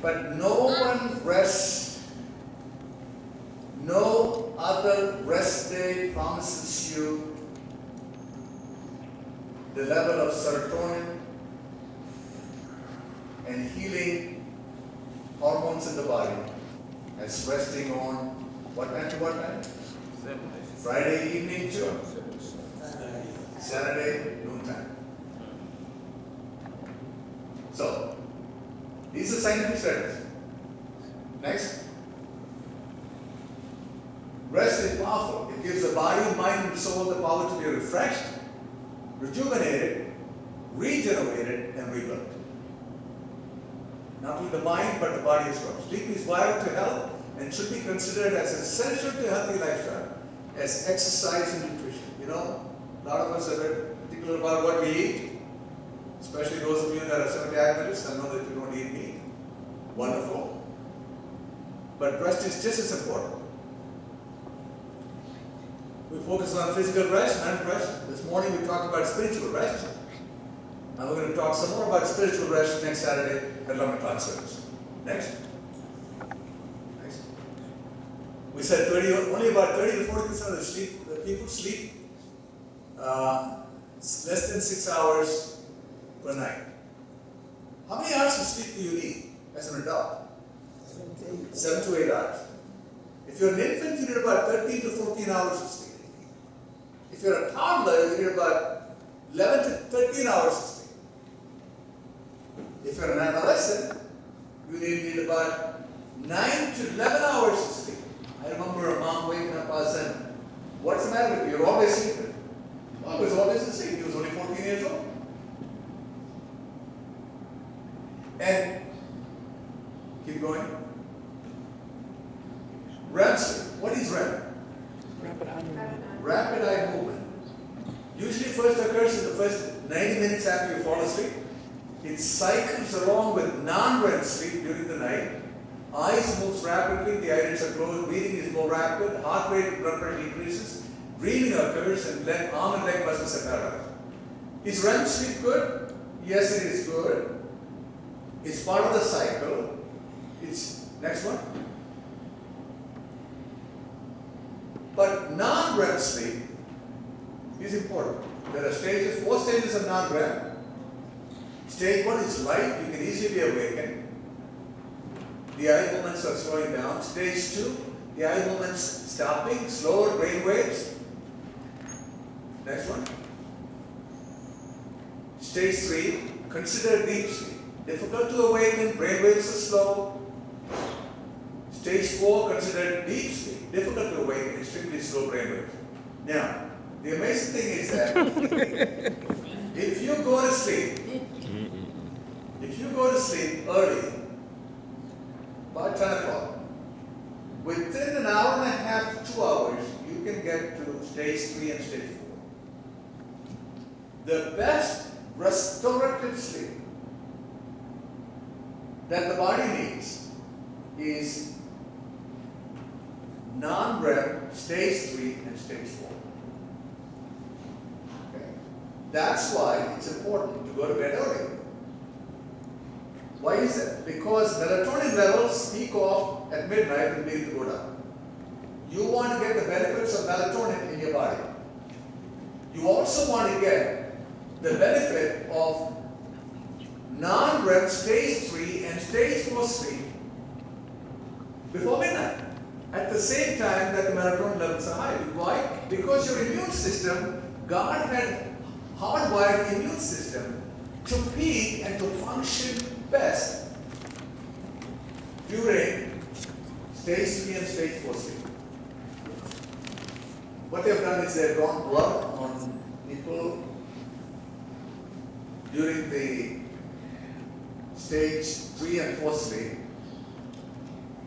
But no one rests. No other rest day promises you the level of serotonin and healing hormones in the body as resting on what time to what time? Friday evening to Saturday noontime. So, these are scientific studies. Next. Rest is powerful. It gives the body, mind, and soul the power to be refreshed, rejuvenated, regenerated, and rebuilt. Not only the mind, but the body as well. Sleep is vital to health and should be considered as essential to a healthy lifestyle as exercise and nutrition. You know, a lot of us are very particular about what we eat, especially those of you that are Seventh-day Adventists. I know that you don't eat meat. Wonderful. But rest is just as important. We focus on physical rest, mental rest. This morning we talked about spiritual rest. Now we're going to talk some more about spiritual rest next Saturday at 11 o'clock service. Next. We said only about 30 to 40% of the people sleep less than 6 hours per night. How many hours of sleep do you need as an adult? 7 to 8 hours. If you're an infant, you need about 13 to 14 hours of sleep. If you're a toddler, you need about 11 to 13 hours of sleep. If you're an adolescent, you need about 9 to 11 hours of sleep. I remember a mom waking up and saying, "What's the matter with you? You're always sleeping." Well, I was always asleep. He was only 14 years old. And keep going. REM sleep. What is REM? Rapid eye movement. Rapid eye movement. Usually first occurs in the first 90 minutes after you fall asleep. It cycles along with non-REM sleep during the night. Eyes moves rapidly, the eyelids are closed, breathing is more rapid, heart rate and blood pressure increases, dreaming occurs, and arm and leg muscles are paralyzed. Is REM sleep good? Yes, it is good. It's part of the cycle. It's next one. But non-REM sleep is important. There are 4 stages of non-REM. Stage 1 is light, you can easily be awakened. The eye movements are slowing down. Stage 2, the eye movements stopping, slower brain waves. Next one. Stage 3, consider deep sleep. Difficult to awaken, brain waves are slow. Stage 4, consider deep sleep. Difficult to awaken, extremely slow brain waves. Now, the amazing thing is that if you go to sleep early, about 10 o'clock, within an hour and a half to 2 hours, you can get to stage 3 and stage 4. The best restorative sleep that the body needs is non-REM, stage 3 and stage 4. Okay. That's why it's important to go to bed early. Why is that? Because melatonin levels peak off at midnight and begin to go down. You want to get the benefits of melatonin in your body. You also want to get the benefit of non-REM stage 3 and stage 4 sleep before midnight. At the same time that the melatonin levels are high. Why? Because your immune system, God had hardwired immune system to peak and to function best during stage 3 and stage 4 sleep. What they've done is they've drawn blood on people during the stage 3 and 4 sleep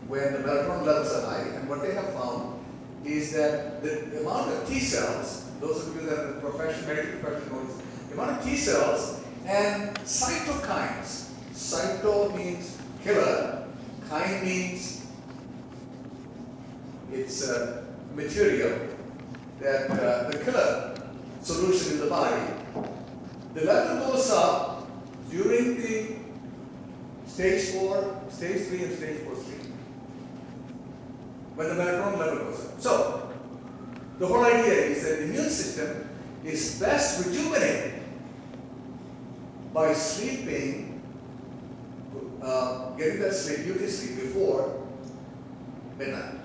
when the melatonin levels are high, and what they have found is that the amount of T cells, those of you that are in the medical profession know this, the amount of T cells and cytokines. Cyto means killer, kine means it's a material that the killer solution in the body. The level goes up during the Stage 4, stage 3 and stage 4 sleep. When the melatonin level goes up. So, the whole idea is that the immune system is best rejuvenated by sleeping, getting that sleep, beauty sleep before midnight.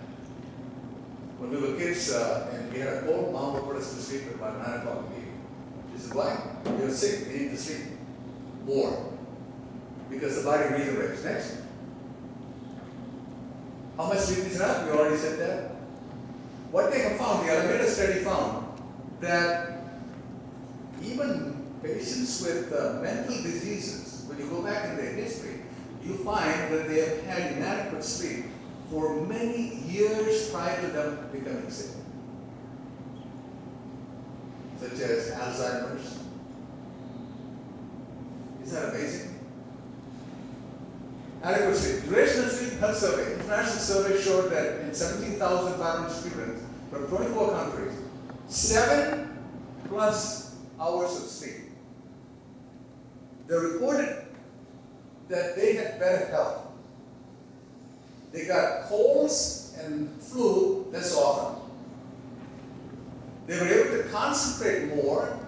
When we were kids and we had a cold, mom would put us to sleep at about 9 o'clock in the evening. She said, why? We were sick, we need to sleep more. Because the body regenerates. Next. How much sleep is enough? We already said that. What they have found, the Adventist study found that even patients with mental diseases, when you go back in their history, you find that they have had inadequate sleep for many years prior to them becoming sick. Such as Alzheimer's. Isn't that amazing? Adequate sleep. Duration of sleep health survey. International survey showed that in 17,500 students from 24 countries, 7+ hours of sleep. They reported that they had better health. They got colds and flu less often. They were able to concentrate more.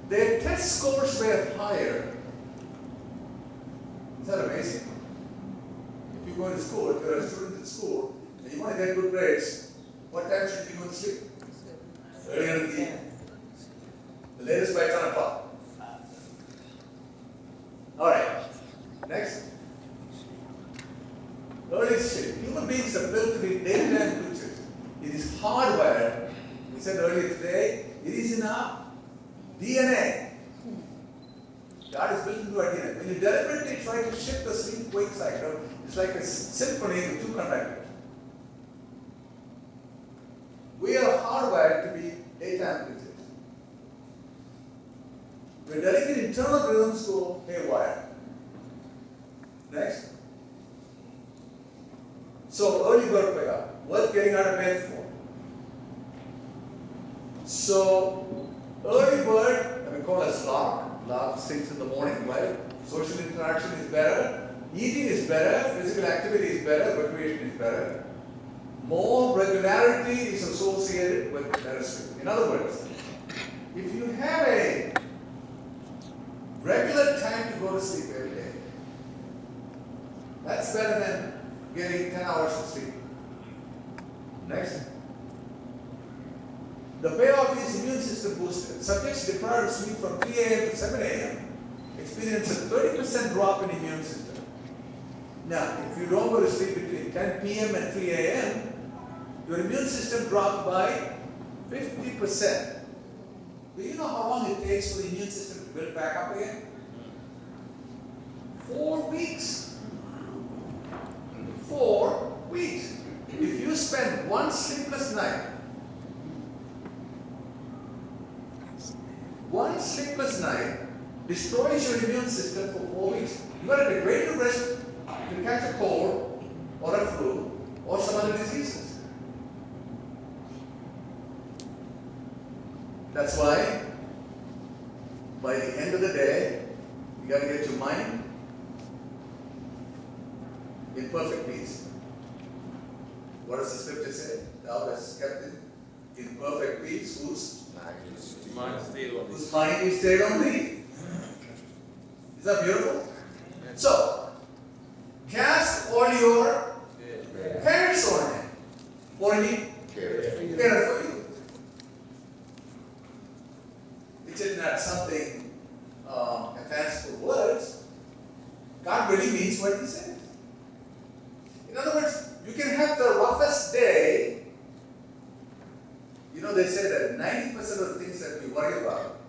Their test scores were higher. Is that amazing? If you go to school, if you're a student in school, and you want to get good grades, what time should you go to sleep? Earlier in the evening. The latest by 10 o'clock. Alright. Next. Early sleep. Human beings are built to be daytime creatures. It is hardwired. We said earlier today, it is in our DNA. God is built into our DNA. When you deliberately try to shift the sleep-wake cycle, it's like a symphony with two conductors. We are hardwired to be daytime creatures. We're dedicating internal rhythms to haywire. Next. So, early bird pickup, worth getting out of bed for. So, early bird, we call as lark. Lark sings in the morning, right? Social interaction is better, eating is better, physical activity is better, recreation is better. More regularity is associated with better sleep. In other words, if you have a regular time to go to sleep every day, that's better than getting 10 hours of sleep. Next. The payoff is immune system boosted. Subjects deprived of sleep from 3 a.m. to 7 a.m. experience a 30% drop in immune system. Now, if you don't go to sleep between 10 p.m. and 3 a.m., your immune system drops by 50%. Do you know how long it takes for the immune system to build back up again? 4 weeks. 4 weeks. If you spend one sleepless night, destroys your immune system for 4 weeks. You got to take great risk to catch a cold or a flu or some other diseases. That's why, by the end of the day, you got to get your mind in perfect peace. What does the scripture say? Thou hast kept it in perfect peace. Whose mind is stayed on thee. Is that beautiful? So, cast all your cares on him, for he cares for you. It is not something fanciful words. God really means what he says. In other words, you can have the roughest day. You know, they say that 90% of the things that we worry about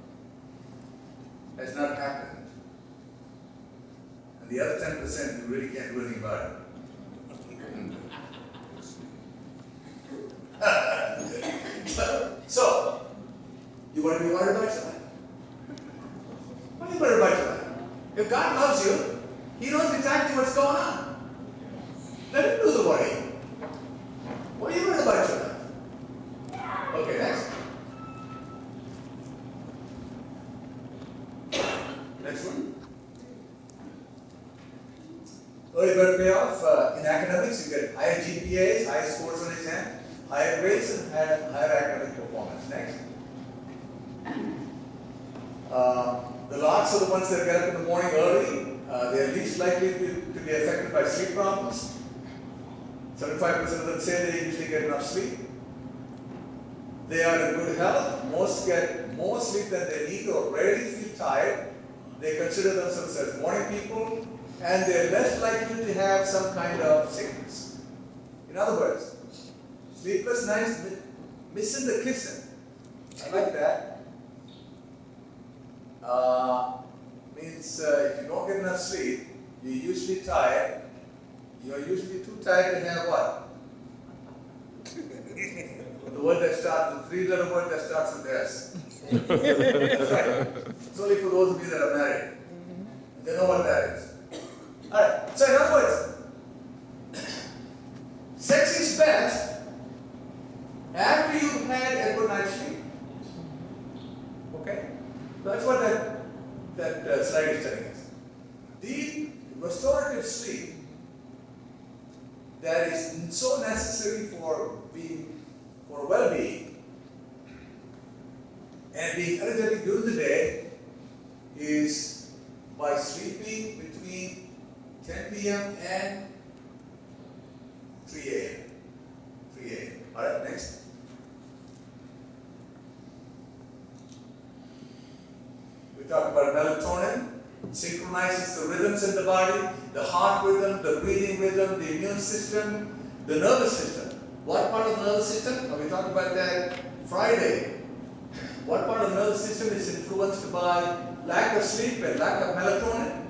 has not happened. And the other 10% you really can't do anything about it. So, you want to be worried about your life? Why are you worried about your life? If God loves you, he knows exactly what's going on. Let him do the worrying. What are you worried about your life? Okay, next. Next one. Early bird payoff in academics, you get higher GPAs, higher scores on exam, higher grades, and higher academic performance. Next. The larks are the ones that get up in the morning early. They are least likely to be affected by sleep problems. 75% of them say they usually get enough sleep. They are in good health. Most get more sleep than they need or rarely feel tired. They consider themselves as morning people, and they're less likely to have some kind of sickness. In other words, sleepless nights, missing the kissing. I like that. Means if you don't get enough sleep, you're usually tired. You're usually too tired to have what? The word that starts, the three-letter word that starts with S. That's right. It's only for those of you that are married. They know what that is. Alright, so in other words, sex is best after you've had a good night's sleep. Okay? That's what that slide is telling us. Deep, restorative sleep that is so necessary for well-being and being energetic during the day is by sleeping between 10 p.m. and 3 a.m. 3 a.m. Alright, next. We talked about melatonin. Synchronizes the rhythms in the body, the heart rhythm, the breathing rhythm, the immune system, the nervous system. What part of the nervous system? We talked about that Friday. What part of the nervous system is influenced by lack of sleep and lack of melatonin?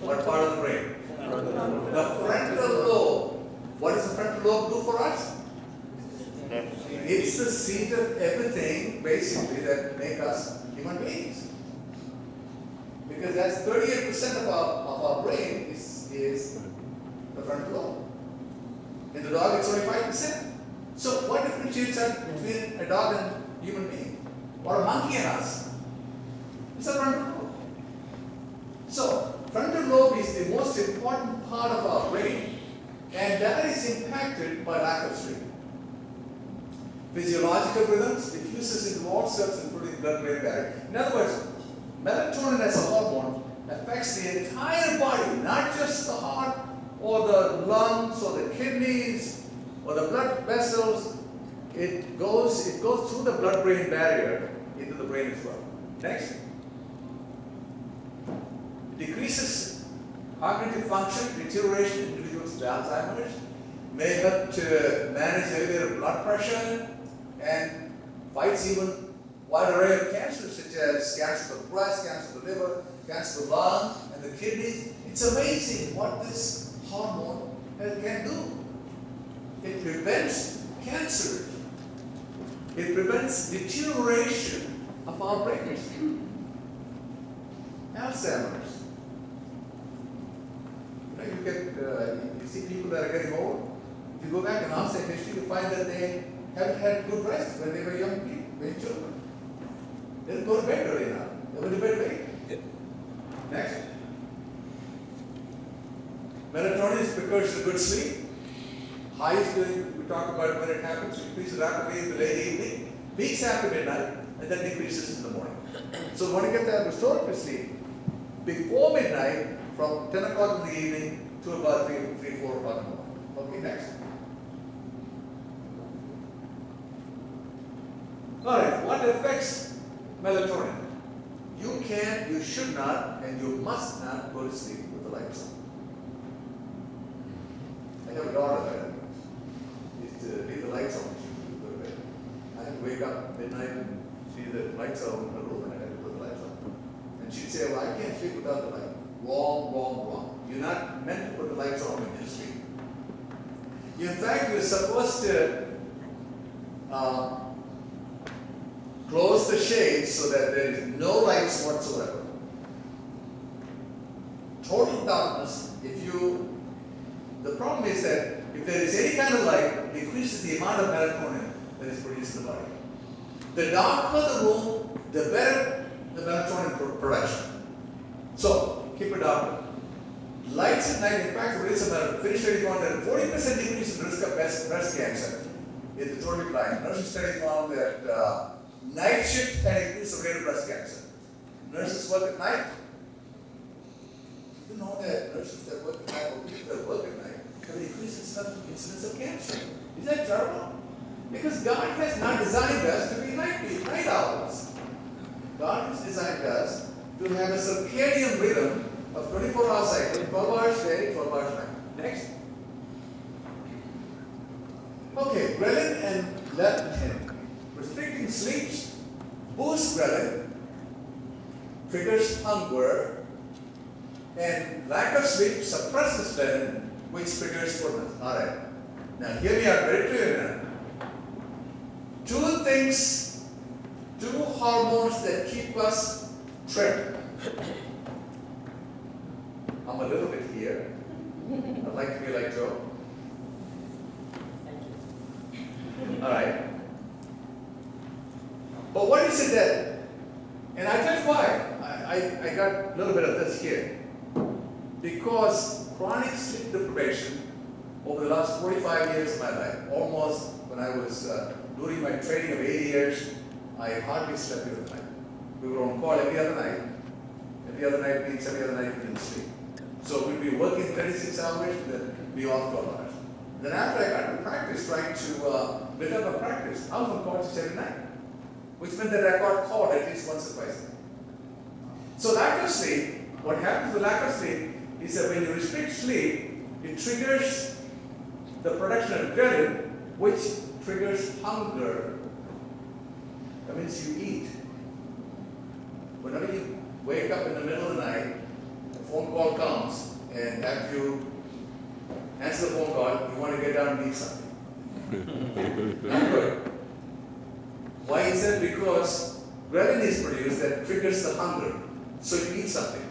What part of the brain? The frontal lobe. What does the frontal lobe do for us? It's the seat of everything, basically, that make us human beings. Because that's 38% of our brain is the frontal lobe. In the dog, it's only 5%. So what differentiates us between a dog and a human being? Or a monkey and us? It's the frontal lobe. So frontal lobe is the most important part of our brain, and that is impacted by lack of sleep. Physiological rhythms diffuses into all cells, including blood-brain barrier. In other words, melatonin as a hormone affects the entire body, not just the heart or the lungs or the kidneys or the blood vessels. It goes through the blood-brain barrier into the brain as well. Next. Decreases cognitive function, deterioration in individuals with Alzheimer's, may help to manage elevated blood pressure and fights even wide array of cancers such as cancer of the breast, cancer of the liver, cancer of the lung, and the kidneys. It's amazing what this hormone can do. It prevents cancer. It prevents deterioration of our brains. Alzheimer's. You see people that are getting old. If you go back and ask their history, you find that they haven't had good rest when they were young people, when children. They didn't go to bed early enough. They went to bed late. Yep. Next. Melatonin is precursor to good sleep. Highest we talk about when it happens, increases rapidly in the late evening, peaks after midnight, and then decreases in the morning. So we want to get that restorative sleep before midnight, from 10 o'clock in the evening to about 3, 4 o'clock in the morning. Okay, next. Alright, what affects melatonin? You should not, and you must not go to sleep with the lights on. I have a daughter that used to leave the lights on when she would go to bed. I had to wake up midnight and see the lights are on in the room, and I had to put the lights on. And she'd say, well, I can't sleep without the light. Wrong. You're not meant to put the lights on when you sleep. In fact, you're supposed to close the shades so that there is no lights whatsoever. Total darkness. The problem is that if there is any kind of light, it decreases the amount of melatonin that is produced in the body. The darker the room, the better the melatonin production. So, keep it dark. lights at night, in fact, there is a Finnish study found that 40% increase in risk of breast cancer in the totally blind. Nursing study found that night shift can increase the rate of breast cancer. Nurses work at night. You know that nurses that work at night, or people that work at night, have an increase in incidence of cancer. Is that terrible? Because God has not designed us to be night owls. God has designed us to have a circadian rhythm of 24-hour cycle, 12 hours day, 12 hours night. Next. Okay, ghrelin and leptin. Restricting sleeps boosts ghrelin, triggers hunger, and lack of sleep suppresses leptin, which triggers fullness. Alright. Now here we are very clear now. Two hormones that keep us trim. I'm a little bit here. I'd like to be like Joe. Alright. But what is it that, and I tell you why, I got a little bit of this here. Because chronic sleep deprivation over the last 45 years of my life, almost when I was doing my training of 80 years, I hardly slept every night. We were on call every other night. Every other night means every other night we didn't sleep. So we'd be working 36 hours, then be off 12 hours. Then after I got to practice, trying to build up a practice, I was on call just every night. Which meant that I got called at least once or twice a day. So lack of sleep, what happens with lack of sleep is that when you restrict sleep, it triggers the production of ghrelin, which triggers hunger. That means you eat. Whenever you wake up in the middle of the night, a phone call comes, and after you answer the phone call, you want to get down and eat something. Not good. Why is that? Because ghrelin is produced that triggers the hunger, so you eat something.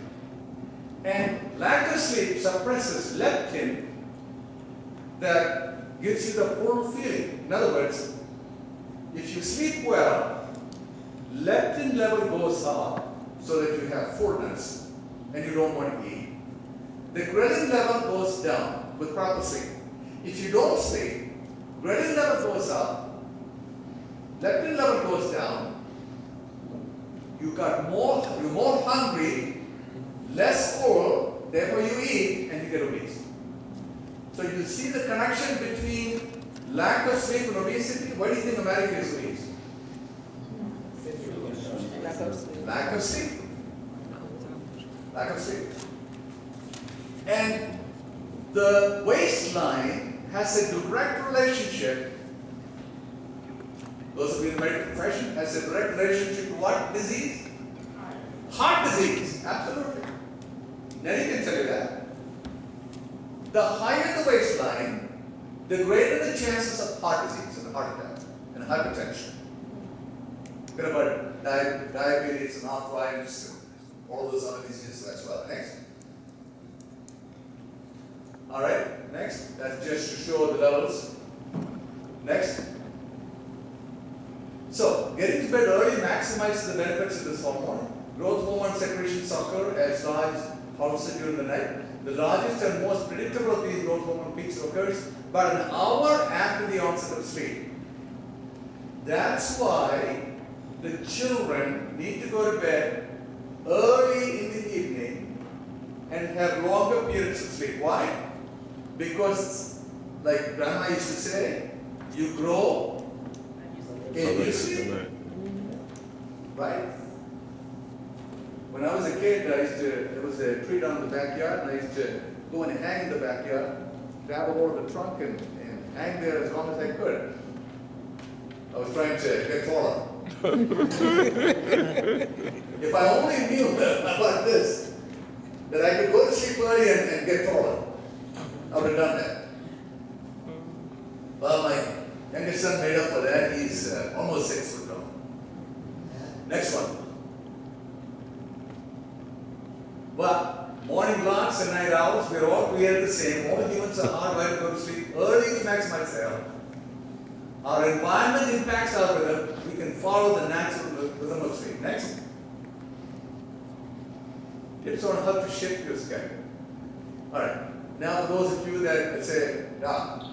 And lack of sleep suppresses leptin that gives you the full feeling. In other words, if you sleep well, leptin level goes up so that you have fullness and you don't want to eat. The ghrelin level goes down with proper sleep. If you don't sleep, ghrelin level goes up, leptin level goes down, you're more hungry, less full, therefore you eat and you get obese. So you see the connection between lack of sleep and obesity. Why do you think America is obese? Lack of sleep. Lack of sleep. And the waistline has a direct relationship, those of you in the medical profession, has a direct relationship to what disease? Heart disease, absolutely. Nelly can tell you that. The higher the waistline, the greater the chances of heart disease and heart attack and hypertension. Forget about diabetes and arthritis and all those other diseases as well. Next. Alright, next. That's just to show the levels. Next. So, getting to bed early maximizes the benefits of this hormone. Growth hormone secretions occur as large also during the night. The largest and most predictable of these growth hormone peaks occurs about an hour after the onset of sleep. That's why the children need to go to bed early in the evening and have longer periods of sleep. Why? Because, like Grandma used to say, you grow in your sleep. Right? When I was a kid, there was a tree down in the backyard, and I used to go and hang in the backyard, grab a hold of the trunk and hang there as long as I could. I was trying to get taller. If I only knew about this, that I could go to sleep early and get taller, I would have done that. Well, my youngest son made up for that. He's almost 6 foot tall. Next one. But morning larks and night owls, we're all created the same. All humans are hardwired to go to sleep early to maximize their health. Our environment impacts our rhythm. We can follow the natural rhythm of sleep. Next. Tips on how to shift your schedule. Alright, now for those of you that say, Doc,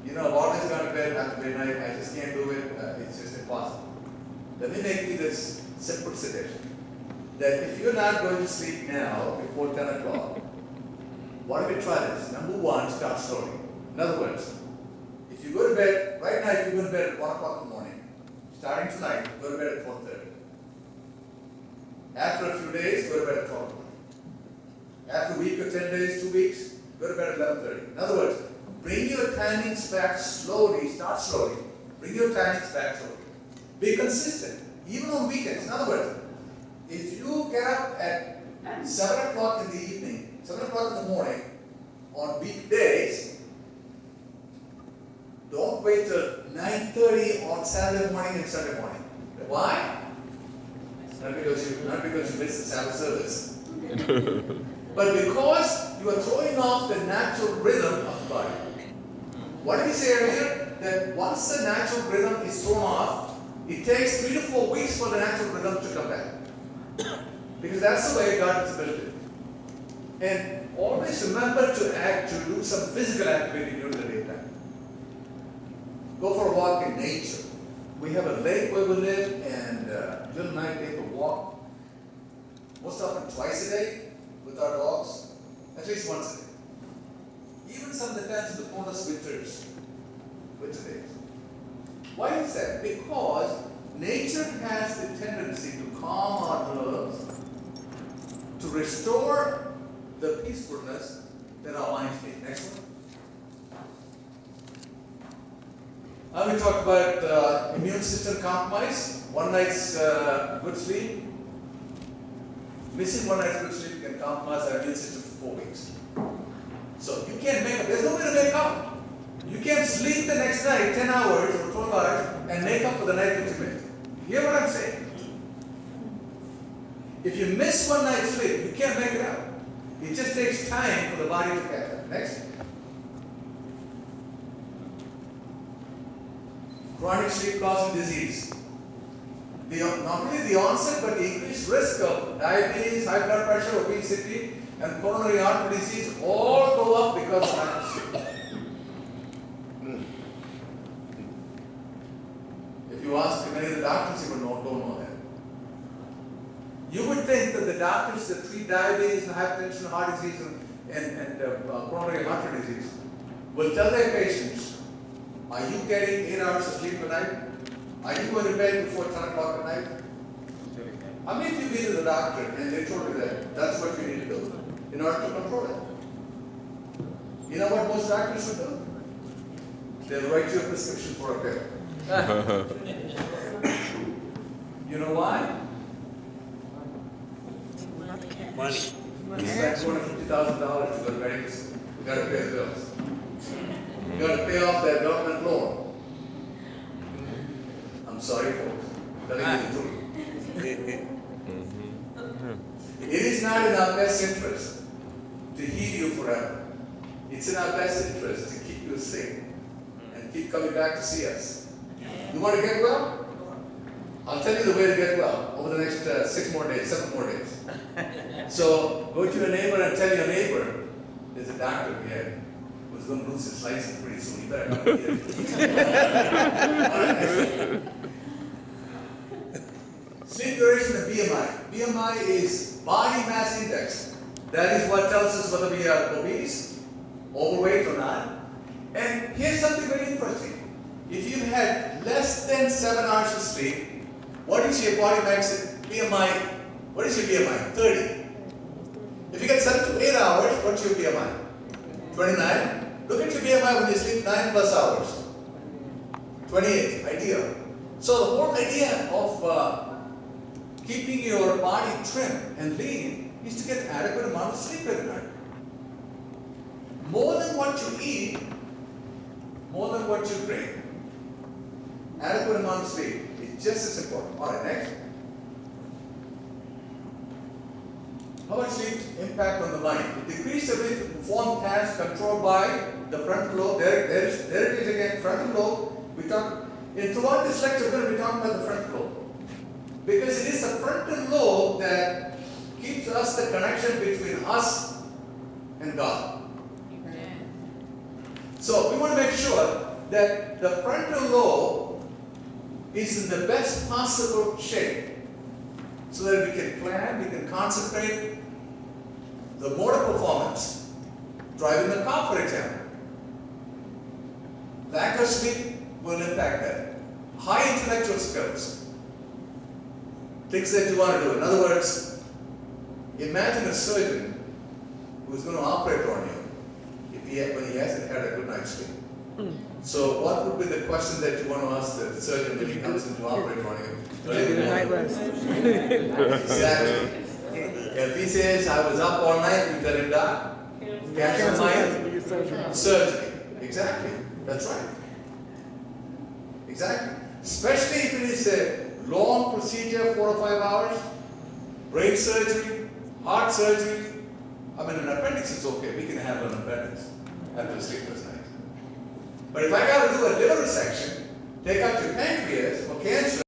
I've always gone to bed after midnight, I just can't do it, it's just impossible. Let me make you this simple suggestion. That if you're not going to sleep now before 10 o'clock, why don't we try this? Number one, start slowly. In other words, if you go to bed, right now if you go to bed at 1 o'clock in the morning, starting tonight, go to bed at 4:30. After a few days, go to bed at 12 o'clock. After a week or 10 days, 2 weeks, go to bed at 11:30. In other words, bring your timings back slowly, start slowly. Bring your timings back slowly. Be consistent, even on weekends. In other words, if you get up at 7 o'clock in the evening, 7 o'clock in the morning, on weekdays, don't wait till 9:30 on Saturday morning and Sunday morning. Why? Not because you missed the Sabbath service. But because you are throwing off the natural rhythm of the body. What did we say earlier? That once the natural rhythm is thrown off, it takes 3 to 4 weeks for the natural rhythm to come back. Because that's the way God has built it. And always remember to do some physical activity during the daytime. Go for a walk in nature. We have a lake where we live, and Jill and I take a walk most often twice a day with our dogs, at least once a day. Even some of the times in the bonus winter days. Why is that? Because nature has the tendency to calm our nerves, to restore the peacefulness that our minds need. Next one. Now we talk about immune system compromise. One night's good sleep. Missing one night's good sleep can compromise our immune system for 4 weeks. So you can't make up. There's no way to make up. You can't sleep the next night 10 hours or 12 hours and make up for the night that you missed. Hear what I'm saying? If you miss one night's sleep, you can't make it up. It just takes time for the body to catch up. Next. Chronic sleep-causing disease. Not only the onset, but the increased risk of diabetes, high blood pressure, obesity, and coronary artery disease all go up because of lack of sleep. If you ask many of the doctors, you don't know that. You would think that the doctors that treat diabetes and hypertension, heart disease, and coronary artery disease will tell their patients, are you getting 8 hours of sleep a night? Are you going to bed before 10 o'clock at night? How many of you been to the doctor and they told you that that's what you need to do in order to control it? You know what most doctors would do? They'll write you a prescription for a pill. You know why? Money. You spent $250,000 to go to medical school. You got to pay the bills. You got to pay off that government loan. I'm sorry, folks. Telling you the truth. It is not in our best interest to heal you forever. It's in our best interest to keep you sick and keep coming back to see us. You want to get well? I'll tell you the way to get well over the next 7 more days. So go to your neighbor and tell your neighbor, there's a doctor here who's going to lose his license pretty soon. You better come here. Sleep duration and BMI. BMI is body mass index. That is what tells us whether we are obese, overweight or not. And here's something very interesting. If you had less than 7 hours of sleep, what is your body mass BMI? What is your BMI? 30. If you get 7 to 8 hours, what's your BMI? 29. Look at your BMI when you sleep 9 plus hours. 28. Ideal. So the whole idea of keeping your body trim and lean is to get adequate amount of sleep every night. More than what you eat, more than what you drink. Adequate amount of sleep is just as important. Alright, next. How much sleep impact on the mind? It decreases the ability to perform tasks controlled by the frontal lobe. There it is again, frontal lobe. Throughout this lecture, we're going to be talking about the frontal lobe. Because it is the frontal lobe that keeps us the connection between us and God. that the frontal lobe is in the best possible shape so that we can plan, we can concentrate the motor performance, driving the car, for example. Lack of sleep will impact that. High intellectual skills, things that you want to do. In other words, imagine a surgeon who's going to operate on you when he hasn't had a good night's sleep. So what would be the question that you want to ask the surgeon when he comes in to operate on you? Good night rest. Exactly. If he says, I was up all night, we got him done. Cancel my surgery. Exactly. That's right. Exactly. Especially if it is a long procedure, 4 or 5 hours, brain surgery, heart surgery. I mean, an appendix is okay. We can handle an appendix after a sleepless night. But if I got to do a liver resection, take out your pancreas for cancer,